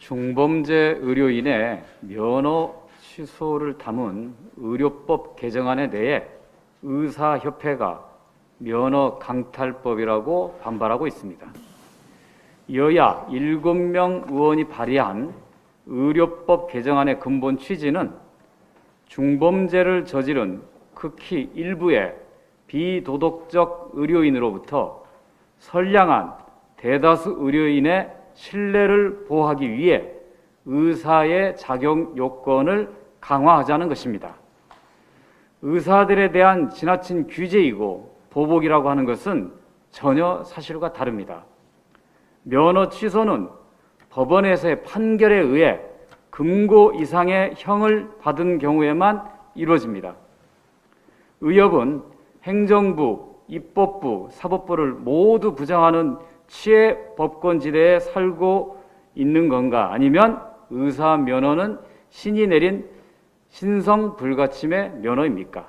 중범죄 의료인의 면허 취소를 담은 의료법 개정안에 대해 의사협회가 면허 강탈법이라고 반발하고 있습니다. 여야 7명 의원이 발의한 의료법 개정안의 근본 취지는 중범죄를 저지른 극히 일부의 비도덕적 의료인으로부터 선량한 대다수 의료인의 신뢰를 보호하기 위해 의사의 자격 요건을 강화하자는 것입니다. 의사들에 대한 지나친 규제이고 보복이라고 하는 것은 전혀 사실과 다릅니다. 면허 취소는 법원에서의 판결에 의해 금고 이상의 형을 받은 경우에만 이루어집니다. 의협은 행정부, 입법부, 사법부를 모두 부정하는 취해 법권지대에 살고 있는 건가? 아니면 의사 면허는 신이 내린 신성 불가침의 면허입니까?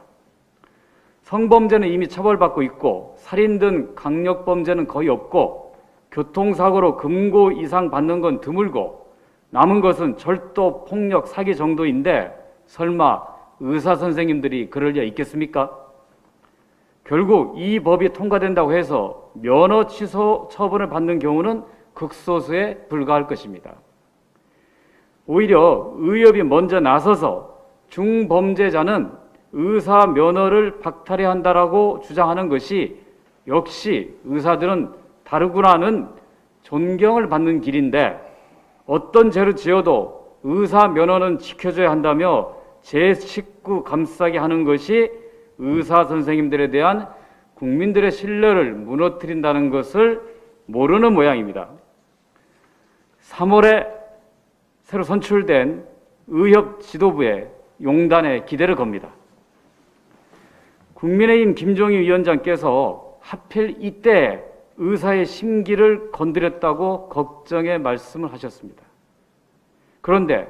성범죄는 이미 처벌받고 있고 살인 등 강력범죄는 거의 없고 교통사고로 금고 이상 받는 건 드물고 남은 것은 절도, 폭력, 사기 정도인데 설마 의사 선생님들이 그럴 리 있겠습니까? 결국 이 법이 통과된다고 해서 면허 취소 처분을 받는 경우는 극소수에 불과할 것입니다. 오히려 의협이 먼저 나서서 중범죄자는 의사 면허를 박탈해야 한다라고 주장하는 것이 역시 의사들은 다르구나는 존경을 받는 길인데 어떤 죄를 지어도 의사 면허는 지켜줘야 한다며 제 식구 감싸게 하는 것이 의사 선생님들에 대한 국민들의 신뢰를 무너뜨린다는 것을 모르는 모양입니다. 3월에 새로 선출된 의협 지도부의 용단에 기대를 겁니다. 국민의힘 김종인 위원장께서 하필 이때 의사의 심기를 건드렸다고 걱정의 말씀을 하셨습니다. 그런데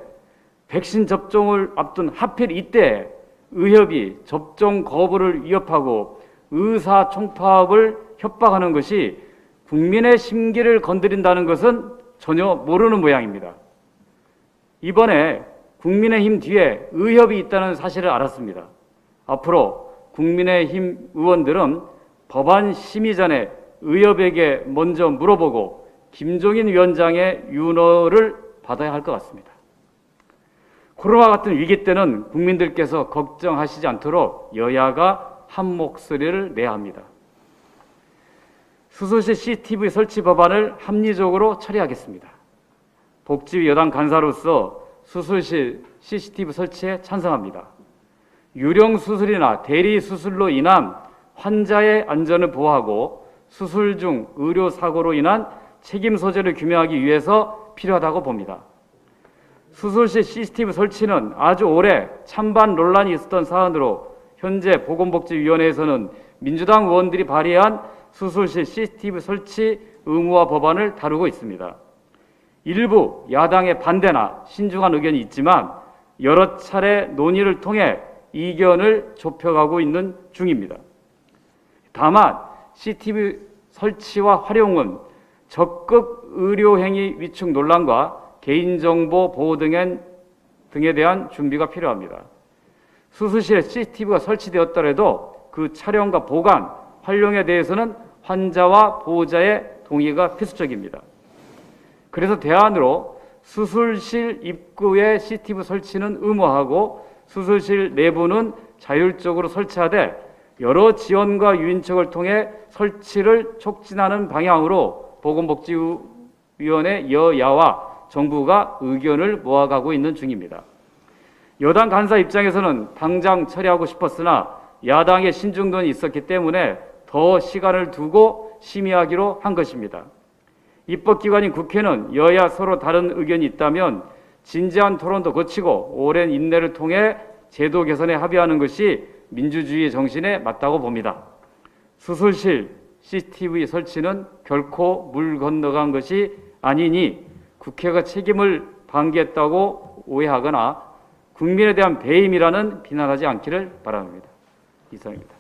백신 접종을 앞둔 하필 이때 의협이 접종 거부를 위협하고 의사 총파업을 협박하는 것이 국민의 심기를 건드린다는 것은 전혀 모르는 모양입니다. 이번에 국민의힘 뒤에 의협이 있다는 사실을 알았습니다. 앞으로 국민의힘 의원들은 법안 심의 전에 의협에게 먼저 물어보고 김종인 위원장의 윤허를 받아야 할 것 같습니다. 코로나 같은 위기 때는 국민들께서 걱정하시지 않도록 여야가 한 목소리를 내야 합니다. 수술실 CCTV 설치 법안을 합리적으로 처리하겠습니다. 복지위 여당 간사로서 수술실 CCTV 설치에 찬성합니다. 유령 수술이나 대리 수술로 인한 환자의 안전을 보호하고 수술 중 의료 사고로 인한 책임 소재를 규명하기 위해서 필요하다고 봅니다. 수술실 CCTV 설치는 아주 오래 찬반 논란이 있었던 사안으로 현재 보건복지위원회에서는 민주당 의원들이 발의한 수술실 CCTV 설치 의무화 법안을 다루고 있습니다. 일부 야당의 반대나 신중한 의견이 있지만 여러 차례 논의를 통해 이견을 좁혀가고 있는 중입니다. 다만 CCTV 설치와 활용은 적극 의료행위 위축 논란과 개인정보 보호 등에 대한 준비가 필요합니다. 수술실에 CCTV가 설치되었더라도 그 촬영과 보관, 활용에 대해서는 환자와 보호자의 동의가 필수적입니다. 그래서 대안으로 수술실 입구에 CCTV 설치는 의무화하고 수술실 내부는 자율적으로 설치하되 여러 지원과 유인책을 통해 설치를 촉진하는 방향으로 보건복지위원회 여야와 정부가 의견을 모아가고 있는 중입니다. 여당 간사 입장에서는 당장 처리하고 싶었으나 야당의 신중론이 있었기 때문에 더 시간을 두고 심의하기로 한 것입니다. 입법기관인 국회는 여야 서로 다른 의견이 있다면 진지한 토론도 거치고 오랜 인내를 통해 제도 개선에 합의하는 것이 민주주의의 정신에 맞다고 봅니다. 수술실 CCTV 설치는 결코 물 건너간 것이 아니니 국회가 책임을 방기했다고 오해하거나 국민에 대한 배임이라는 비난하지 않기를 바랍니다. 이상입니다.